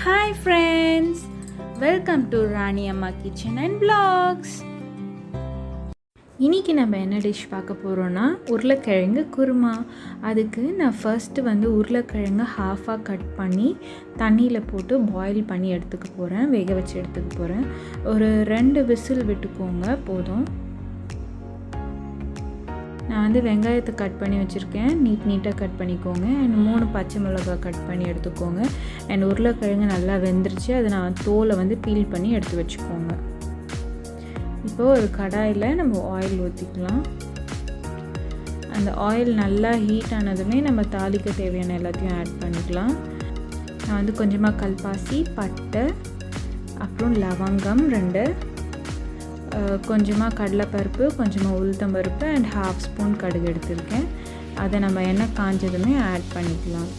Hi friends, welcome to Rani Amma Kitchen and Vlogs. இன்றைக்கி நம்ம என்ன டிஷ் பார்க்க போகிறோன்னா உருளைக்கிழங்கு குருமா. அதுக்கு நான் ஃபர்ஸ்ட்டு உருளைக்கிழங்கு ஹாஃபாக கட் பண்ணி தண்ணியில் போட்டு பாயில் பண்ணி எடுத்துக்க போகிறேன், வேக வச்சு எடுத்துக்க போகிறேன். ஒரு 2 விசில் விட்டுக்கோங்க போதும். நான் வெங்காயத்தை கட் பண்ணி வச்சுருக்கேன், நீட்டாக கட் பண்ணிக்கோங்க. அண்ட் 3 பச்சை மிளகாய் கட் பண்ணி எடுத்துக்கோங்க. அண்ட் உருளைக்கிழங்கு நல்லா வெந்துருச்சு, அதை நான் தோலை பீல் பண்ணி எடுத்து வச்சுக்கோங்க. இப்போது ஒரு கடாயில் நம்ம ஆயில் ஊற்றிக்கலாம். அந்த ஆயில் நல்லா ஹீட் ஆனதுமே நம்ம தாளிக்க தேவையான எல்லாத்தையும் ஆட் பண்ணிக்கலாம். நான் கொஞ்சமாக கல்பாசி, பட்டை, அப்புறம் லவங்கம் 2, கொஞ்சமாக கடலைப்பருப்பு, கொஞ்சமாக உளுத்தம்பருப்பு அண்ட் 1/2 ஸ்பூன் கடுகு எடுத்திருக்கேன். அதை நம்ம எண்ணெய் காஞ்சதுமே ஆட் பண்ணிக்கலாம்.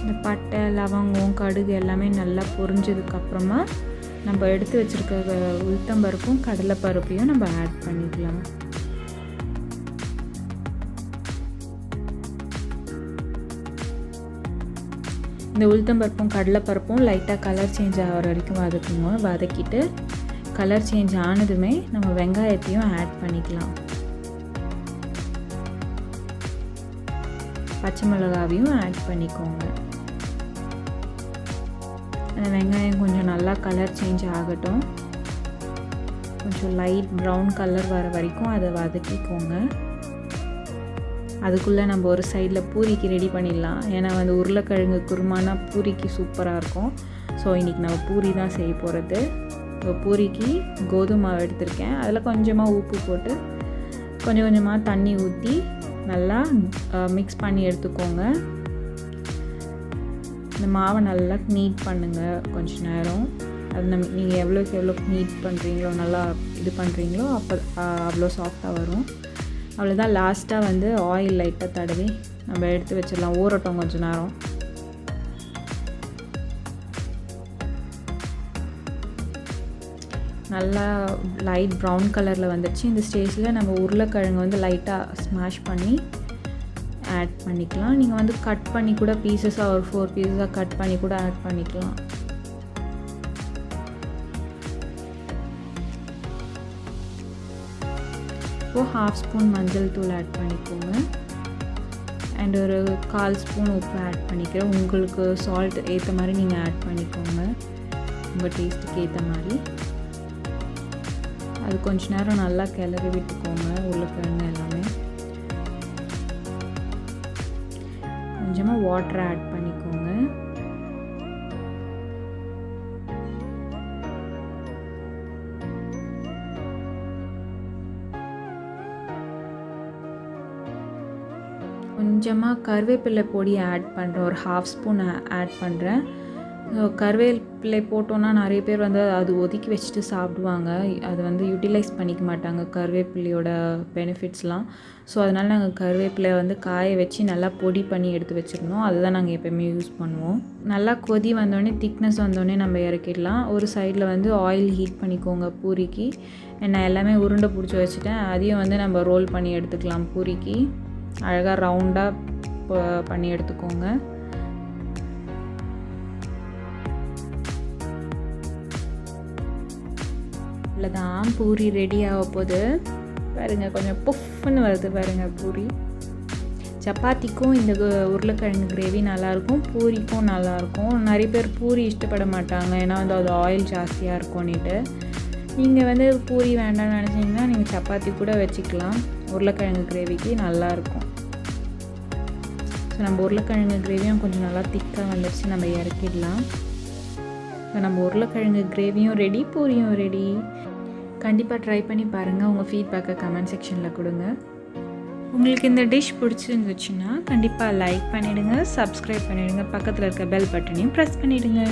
இந்த பட்டை, லவங்கம், கடுகு எல்லாமே நல்லா பொரிஞ்சதுக்கப்புறமா நம்ம எடுத்து வச்சுருக்க உளுத்தம்பருப்பும் கடலைப்பருப்பையும் நம்ம ஆட் பண்ணிக்கலாம். இந்த உளுத்தம்பருப்பும் கடலைப்பருப்பும் லைட்டாக கலர் சேஞ்ச் ஆகிற வரைக்கும் வதக்கிட்டு கலர் சேஞ்ச் ஆனதுமே நம்ம வெங்காயத்தையும் ஆட் பண்ணிக்கலாம். பச்சை மிளகாவையும் ஆட் பண்ணிக்கோங்க. அந்த வெங்காயம் கொஞ்சம் நல்லா கலர் சேஞ்ச் ஆகட்டும். கொஞ்சம் லைட் ப்ரௌன் கலர் வர வரைக்கும் அதை வதக்கிக்கோங்க. அதுக்குள்ளே நம்ம ஒரு சைடில் பூரிக்கு ரெடி பண்ணிடலாம். ஏன்னா உருளைக்கிழங்கு குருமானா பூரிக்கு சூப்பராக இருக்கும். ஸோ இன்றைக்கி நம்ம பூரி தான் செய்ய போகிறது. ஸோ பூரிக்கு கோதுமை மாவு எடுத்திருக்கேன். அதில் கொஞ்சமாக உப்பு போட்டு கொஞ்சமாக தண்ணி ஊற்றி நல்லா மிக்ஸ் பண்ணி எடுத்துக்கோங்க. இந்த மாவை நல்லா நீட் பண்ணுங்கள் கொஞ்ச நேரம். அது நீங்கள் எவ்வளோக்கு நீட் பண்ணுறீங்களோ, நல்லா இது பண்ணுறீங்களோ அப்போ அவ்வளோ சாஃப்டாக வரும். அவ்வளோதான். லாஸ்ட்டாக ஆயில் லைட்டாக தடவி நம்ம எடுத்து வச்சிடலாம், ஊறட்டும் கொஞ்சம் நேரம். நல்லா லைட் ப்ரௌன் கலரில் வந்துடுச்சு. இந்த ஸ்டேஜில் நம்ம உருளைக்கிழங்கு லைட்டாக ஸ்மாஷ் பண்ணி ஆட் பண்ணிக்கலாம். நீங்கள் கட் பண்ணி கூட பீசஸாக ஒரு 4 பீஸஸாக கட் பண்ணி கூட ஆட் பண்ணிக்கலாம். இப்போது 1/2 ஸ்பூன் மஞ்சள் தூள் ஆட் பண்ணிக்கோங்க. அண்ட் ஒரு 1/4 ஸ்பூன் உப்பு ஆட் பண்ணிக்கிறேன். உங்களுக்கு சால்ட் ஏற்ற மாதிரி நீங்கள் ஆட் பண்ணிக்கோங்க, உங்கள் டேஸ்ட்டுக்கு ஏற்ற மாதிரி. அது கொஞ்ச நேரம் நல்லா கிளறி விட்டுக்கோங்க. உருளைக்கிழங்கு எல்லாமே கொஞ்சமாக வாட்டர் ஆட் பண்ணிக்கோங்க. கொஞ்சமாக கருவேப்பிலை பொடி ஆட் பண்ணுறேன், ஒரு 1/2 ஸ்பூன் ஆட் பண்ணுறேன். கருவேப்பிலை போட்டோன்னா நிறைய பேர் அது ஒதுக்கி வச்சுட்டு சாப்பிடுவாங்க. அது யூட்டிலைஸ் பண்ணிக்க மாட்டாங்க கருவேப்பிலையோட பெனிஃபிட்ஸ்லாம். ஸோ அதனால் நாங்கள் கருவேப்பிலை காய வச்சு நல்லா பொடி பண்ணி எடுத்து வச்சுருந்தோம். அதுதான் நாங்கள் எப்போயுமே யூஸ் பண்ணுவோம். நல்லா கொதி வந்தோடனே, திக்னஸ் வந்தோடனே நம்ம இறக்கிடலாம். ஒரு சைடில் ஆயில் ஹீட் பண்ணிக்கோங்க பூரிக்கு. நான் எல்லாமே உருண்டை பிடிச்சி வச்சுட்டேன். அதையும் நம்ம ரோல் பண்ணி எடுத்துக்கலாம். பூரிக்கு அழகாக ரவுண்டாக பண்ணி எடுத்துக்கோங்க. இவ்வளோதான், பூரி ரெடி ஆக போகுது. பாருங்கள், கொஞ்சம் புஃப்னு வருது பாருங்கள் பூரி. சப்பாத்திக்கும் இந்த உருளைக்கிழங்கு கிரேவி நல்லாயிருக்கும், பூரிக்கும் நல்லாயிருக்கும். நிறைய பேர் பூரி இஷ்டப்பட மாட்டாங்க, ஏன்னா அது ஆயில் ஜாஸ்தியாக இருக்கும்னுட்டு. நீங்கள் பூரி வேண்டாம்னு நினச்சிங்கன்னா நீங்கள் சப்பாத்தி கூட வச்சுக்கலாம். உருளைக்கிழங்கு கிரேவிக்கு நல்லாயிருக்கும். ஸோ நம்ம உருளைக்கிழங்கு கிரேவியும் கொஞ்சம் நல்லா திக்காக வந்துடுச்சு, நம்ம இறக்கிடலாம். இப்போ நம்ம உருளைக்கிழங்கு கிரேவியும் ரெடி, பூரியும் ரெடி. கண்டிப்பாக ட்ரை பண்ணி பாருங்கள். உங்கள் ஃபீட்பேக்கை கமெண்ட் செக்ஷனில் கொடுங்க. உங்களுக்கு இந்த டிஷ் பிடிச்சிருந்துச்சுன்னா கண்டிப்பாக லைக் பண்ணிவிடுங்க, சப்ஸ்கிரைப் பண்ணிவிடுங்க, பக்கத்தில் இருக்க பெல் பட்டனையும் ப்ரெஸ் பண்ணிவிடுங்க.